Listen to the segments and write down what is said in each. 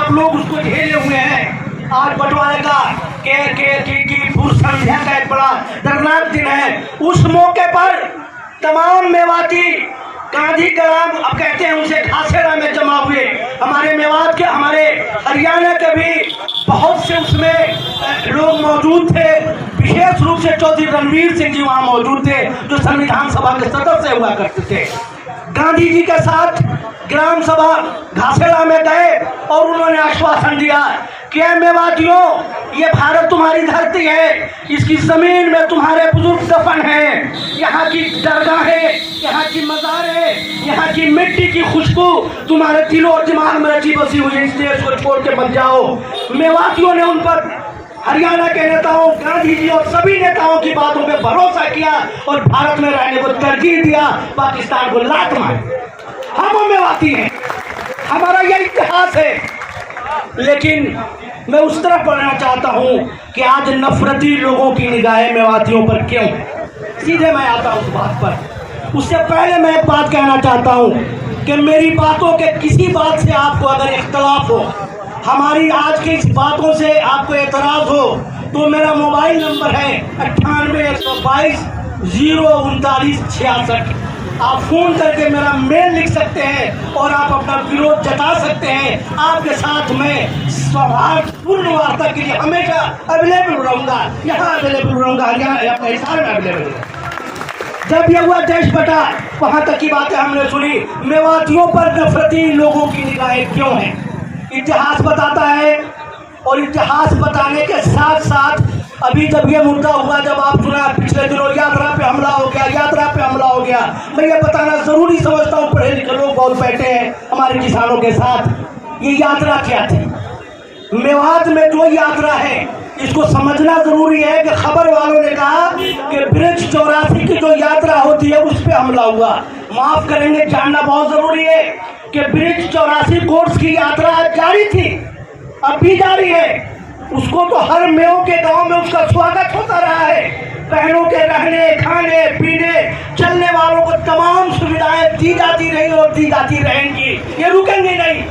आप लोग उसको झेले हुए हैं। आज बंटवारे का की पूर्व संध्या का एक बड़ा दर्दनाक दिन है। उस मौके पर तमाम मेवाती गांधी ग्राम अब कहते हैं उनसे घासेरा में जमा हुए हमारे मेवात के, हमारे हरियाणा के भी बहुत से उसमें लोग मौजूद थे। विशेष रूप से चौधरी रणवीर सिंह जी वहाँ मौजूद थे जो संविधान सभा के सदस्य हुआ करते थे। गांधी जी के साथ ग्राम सभा घासेरा में गए और उन्होंने आश्वासन दिया कि मेवातियों, ये भारत तुम्हारी धरती है, इसकी जमीन में तुम्हारे बुजुर्ग दफन हैं, यहाँ की दरगाहें, यहाँ की मज़ारें, यहाँ की मिट्टी की खुशबू तुम्हारे दिलों और दिमाग में रची बसी हुई है, इस देश को छोड़ के मत जाओ। मेवातियों ने उन पर हरियाणा के नेताओं, गांधी जी और सभी नेताओं की बातों पे भरोसा किया और भारत में रहने को तरजीह दिया, पाकिस्तान को लात मारी। हम मेवाती हैं, हमारा यह इतिहास है। लेकिन मैं उस तरफ बढ़ना चाहता हूं कि आज नफरती लोगों की निगाहें मेवातियों पर क्यों है। सीधे मैं आता हूं उस बात पर। उससे पहले मैं एक बात कहना चाहता हूं कि मेरी बातों के किसी बात से आपको अगर इख्तलाफ हो, हमारी आज की इस बातों से आपको एतराज़ हो, तो मेरा मोबाइल नंबर है 9812203966। आप फोन करके मेरा मेल लिख सकते हैं और आप अपना विरोध जता सकते हैं। आपके साथ मैं सौहार्दपूर्ण वार्ता के लिए हमेशा अवेलेबल रहूँगा, यहाँ अवेलेबल रहूँगा, यहाँ अपने हिसाब में अवेलेबल रहूँगा। जब यह हुआ देश बटा, वहाँ तक की बातें हमने सुनी। मेवातियों पर नफरती लोगों की निगाहें क्यों हैं? इतिहास बताता है और इतिहास बताने के साथ साथ अभी जब ये मुद्दा हुआ, जब आप सुना पिछले दिनों यात्रा पे हमला हो गया, यात्रा पे हमला हो गया, मैं ये बताना जरूरी समझता हूँ। पढ़े लिखे लोग बहुत बैठे हैं हमारे किसानों के साथ। ये यात्रा क्या थी? मेवात में जो यात्रा है इसको समझना जरूरी है कि खबर वालों ने कहा कि ब्रिज 84 की जो यात्रा होती है उस पर हमला हुआ। माफ करेंगे, जानना बहुत जरूरी है कि ब्रिज 84 कोर्स की यात्रा जारी थी, अब भी जारी है। उसको तो हर मेव के गांव में उसका स्वागत होता रहा है। बहनों के रहने, खाने, पीने, चलने वालों को तमाम सुविधाएं दी जाती रही और दी जाती रहेंगी। ये रुकेंगे नहीं।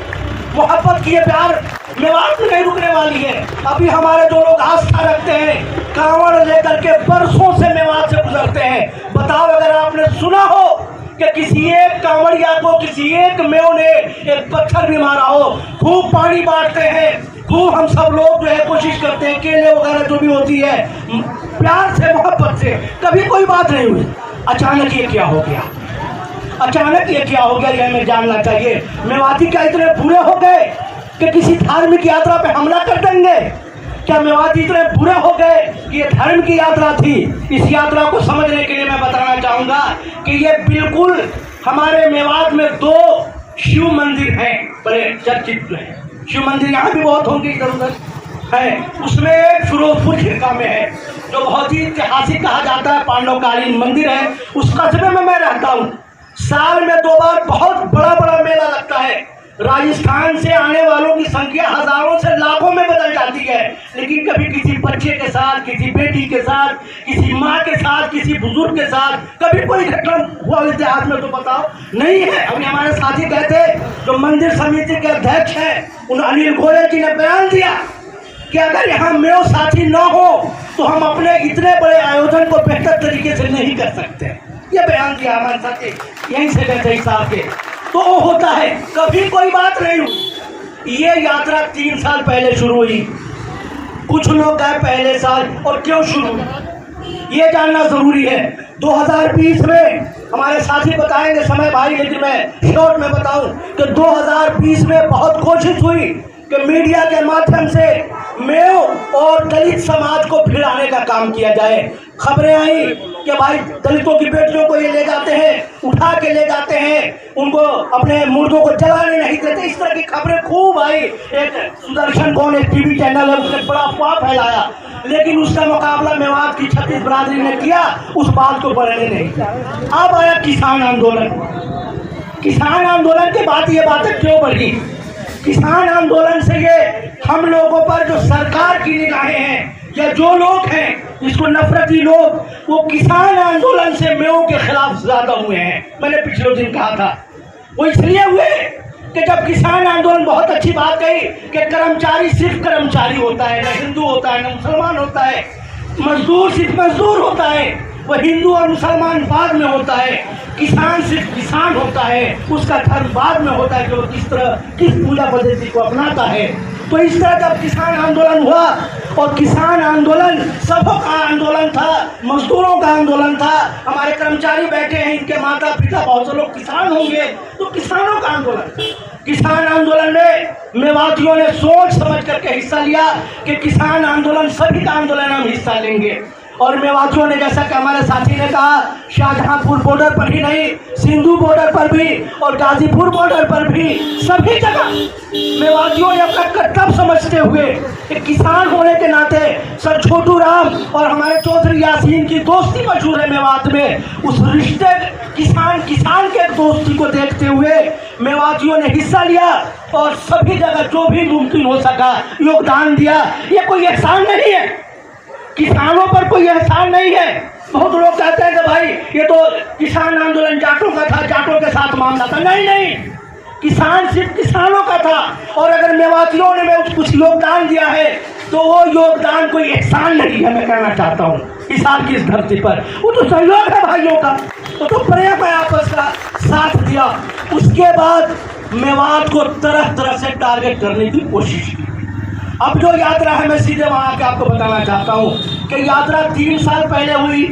मोहब्बत की ये प्यार मेवात में नहीं रुकने वाली है। अभी हमारे जो लोग आस्था रखते हैं, कांवड़ लेकर के बरसों से मेवात से गुजरते हैं। बताओ, अगर आपने सुना हो कि किसी एक कांवड़िया को किसी एक मेव ने एक पत्थर भी मारा हो। खूब पानी बांटते हैं, खूब हम सब लोग जो है कोशिश करते हैं, केले वगैरह जो भी होती है, प्यार से मोहब्बत से, कभी कोई बात नहीं हुई। अचानक ये क्या हो गया? अचानक ये क्या हो गया, ये हमें जानना चाहिए। मेवाती क्या इतने बुरे हो गए कि किसी धार्मिक यात्रा पे हमला कर देंगे? क्या मेवाती इतने बुरे हो गए कि ये धर्म की यात्रा थी? इस यात्रा को समझने के लिए मैं बताना चाहूँगा कि ये बिल्कुल हमारे मेवात में 2 शिव मंदिर हैं, बड़े चर्चित हैं। शिव मंदिर यहाँ भी बहुत होंगे, इधर उधर है। उसमें एक फिरोजपुर खिरका में है जो बहुत ही ऐतिहासिक कहा जाता है, पांडवकालीन मंदिर है। उस कस्बे में मैं रहता हूँ। साल में 2 बार बहुत बड़ा मेला लगता है। राजस्थान से आने वालों की संख्या हजारों से लाखों में बदल जाती है, लेकिन कभी किसी बच्चे के साथ, किसी बेटी के साथ, किसी माँ के साथ, किसी बुजुर्ग के साथ कभी कोई घटना हुआ इतिहास में तो बताओ नहीं है। अभी हमारे साथी कहते, जो मंदिर समिति के अध्यक्ष हैं, उन अनिल गोयल जी ने बयान दिया कि अगर यहाँ मेव साथी न हो तो हम अपने इतने बड़े आयोजन को बेहतर तरीके से नहीं कर सकते। ये बयान दिया हमारे साथी, यहीं से कहते हिसाब के। तो वो होता है, कभी कोई बात नहीं हुई। ये यात्रा 3 साल पहले शुरू हुई। कुछ लोग गए पहले साल, और क्यों शुरू हुई ये जानना जरूरी है। 2020 में हमारे साथी बताएंगे समय भाई, लेकिन मैं शॉर्ट में बताऊं कि 2020 में बहुत कोशिश हुई कि मीडिया के माध्यम से मेव और दलित समाज को भिड़ाने का काम किया जाए। खबरें आई कि भाई दलितों की बेटियों को ये ले जाते हैं, उठा के ले जाते हैं, उनको अपने मुर्दों को जलाने नहीं देते। इस तरह की खबरें खूब आई। एक सुदर्शन कौन एक टीवी चैनल है, उसने बड़ा अफवाह फैलाया, लेकिन उसका मुकाबला मेवात की 36 बरादरी ने किया, उस बात को बढ़ने नहीं दिया। अब आया किसान आंदोलन। किसान आंदोलन के बाद ये बातें क्यों बढ़ी? किसान आंदोलन से ये हम लोगों पर जो सरकार की निगाहें हैं, या जो लोग हैं जिसको नफरती लोग, वो किसान आंदोलन से मेवों के खिलाफ ज्यादा हुए हैं। मैंने पिछले दिन कहा था, वो इसलिए हुए कि जब किसान आंदोलन, बहुत अच्छी बात कही कि कर्मचारी सिर्फ कर्मचारी होता है, न हिंदू होता है न मुसलमान होता है, मजदूर सिर्फ मजदूर होता है, वह हिंदू और मुसलमान बाद में होता है, किसान सिर्फ किसान होता है, उसका धर्म बाद में होता है कि वो किस पूजा पद्धति को अपनाता है। तो इस तरह जब किसान आंदोलन हुआ, और किसान आंदोलन सबों का आंदोलन था, मजदूरों का आंदोलन था, हमारे कर्मचारी बैठे हैं, इनके माता पिता बहुत से लोग किसान होंगे, तो किसानों का आंदोलन। किसान आंदोलन में मेवातियों ने सोच समझ करके हिस्सा लिया कि किसान आंदोलन, सभी का आंदोलन हम हिस्सा लेंगे। और मेवातियों ने, जैसा कि हमारे साथी ने कहा, शाहजहांपुर बॉर्डर पर ही नहीं, सिंधु बॉर्डर पर भी और गाजीपुर बॉर्डर पर भी सभी जगह मेवातियों ने अपना कर्तव्य समझते हुए कि किसान होने के नाते सर छोटू राम और हमारे चौधरी यासीन की दोस्ती मशहूर है मेवात में, उस रिश्ते किसान के दोस्ती को देखते हुए मेवातियों ने हिस्सा लिया और सभी जगह जो भी मुमकिन हो सका योगदान दिया। ये कोई एहसान नहीं है, किसानों पर कोई एहसान नहीं है। बहुत लोग कहते हैं कि भाई ये तो किसान आंदोलन जाटों का था, जाटों के साथ मामला था। नहीं, किसान सिर्फ किसानों का था। और अगर मेवातियों ने कुछ योगदान दिया है तो वो योगदान कोई एहसान नहीं है, मैं कहना चाहता हूँ किसान की इस धरती पर। वो तो सहयोग है भाइयों का, तो प्रेम है आपस का, साथ दिया। उसके बाद मेवात को तरह तरह से टारगेट करने की कोशिश की। अब जो यात्रा है, मैं सीधे वहाँ के आपको बताना चाहता हूँ कि यात्रा 3 साल पहले हुई।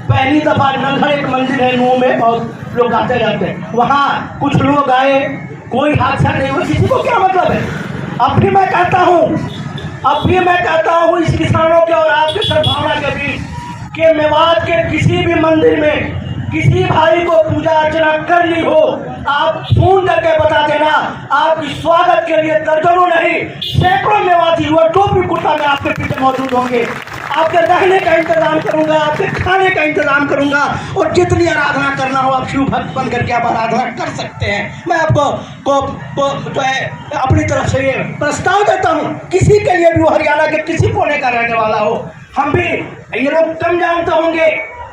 पहली दफा नलहर एक मंदिर है नूह में, बहुत लोग आते जाते हैं, वहाँ कुछ लोग आए, कोई हादसा नहीं हुआ, किसी को क्या मतलब है। अब भी मैं कहता हूँ इस किसानों के और आपके सद्भावना के बीच कि मेवात के किसी भी मंदिर में किसी भाई को पूजा अर्चना करनी हो, आप फोन करके बता देना, आपकी स्वागत के लिए दर्जनों नहीं सैकड़ों मेवाती हुआ टोपी कुर्ता में आपके पीछे मौजूद होंगे। आपके रहने का इंतजाम करूंगा, आपके खाने का इंतजाम करूंगा, और जितनी आराधना करना हो आप शिव भक्त बन करके आप आराधना कर सकते हैं। मैं आपको जो है अपनी तरफ से ये प्रस्ताव देता हूँ, किसी के लिए भी वो हरियाणा के किसी कोने का रहने वाला हो, हम भी, ये लोग कम जानते होंगे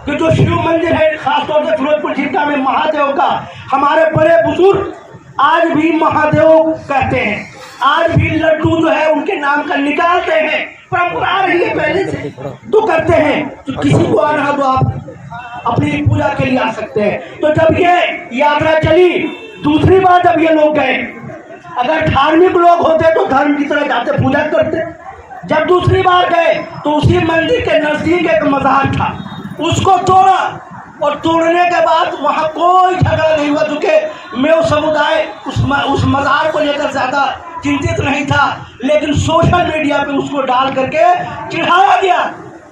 कि जो शिव मंदिर है खासतौर से फिरोजपुर जिला में महादेव का, हमारे बड़े बुजुर्ग आज भी महादेव कहते हैं, आज भी लड्डू जो है उनके नाम का निकालते हैं, परंपरा आ रही है पहले से, तो करते हैं। तो किसी को आना हो तो आप अपनी पूजा के लिए आ सकते हैं। तो जब ये यात्रा चली, दूसरी बार जब ये लोग गए, अगर धार्मिक लोग होते तो धर्म की तरह जाते, पूजा करते। जब दूसरी बार गए तो उसी मंदिर के नजदीक एक मजार था, उसको तोड़ा, और तोड़ने के बाद वहाँ कोई झगड़ा नहीं हुआ, क्योंकि मेव समुदाय उस मजार को लेकर ज्यादा चिंतित नहीं था। लेकिन सोशल मीडिया पे उसको डाल करके चिढ़ाया गया,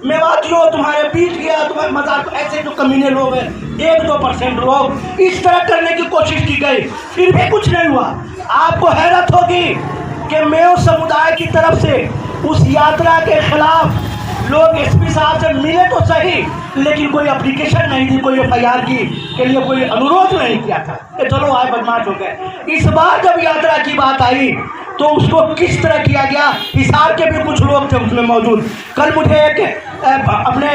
मेवातियों तुम्हारे बीच गया, तुम्हारे मजार को, ऐसे जो कमीने लोग हैं 1-2% लोग, इस तरह करने की कोशिश की गई, फिर भी कुछ नहीं हुआ। आपको हैरत होगी कि मेव समुदाय की तरफ से उस यात्रा के खिलाफ लोग एसपी साहब से मिले तो सही, लेकिन कोई एप्लीकेशन नहीं दी, कोई FIR की के लिए कोई अनुरोध नहीं किया था कि चलो आए बदमाश हो गए। इस बार जब यात्रा की बात आई तो उसको किस तरह किया गया, हिसार के भी कुछ लोग थे उसमें मौजूद। कल मुझे एक अपने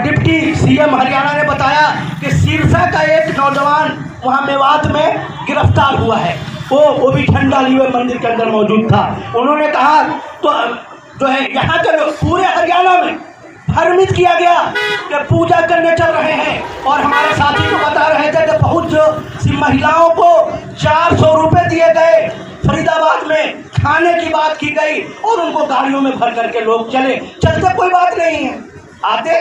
डिप्टी CM हरियाणा ने बताया कि सिरसा का एक नौजवान वहाँ मेवात में गिरफ्तार हुआ है, वो भी झंडा लिए हुए मंदिर के अंदर मौजूद था। उन्होंने कहा तो जो है यहाँ के पूरे हरियाणा में भ्रमित किया गया कि पूजा करने चल रहे हैं, और हमारे साथी को बता रहे थे कि बहुत सी महिलाओं को 400 रुपये दिए गए, फरीदाबाद में खाने की बात की गई, और उनको गाड़ियों में भर करके लोग चलते कोई बात नहीं है, आते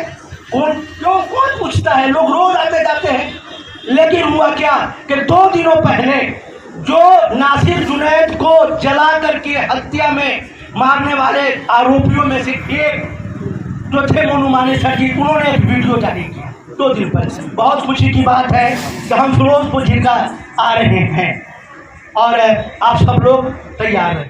कौन पूछता है, लोग रोज आते जाते हैं। लेकिन हुआ क्या कि 2 दिनों पहले जो नासिर जुनैद को जला करके हत्या में मारने वाले आरोपियों में से एक जो थे मोनू मानेसर जी, उन्होंने एक वीडियो जारी किया 2 दिन पहले। बहुत खुशी की बात है कि हम फिरोजपुर जिला आ रहे हैं, और आप सब लोग तैयार हैं।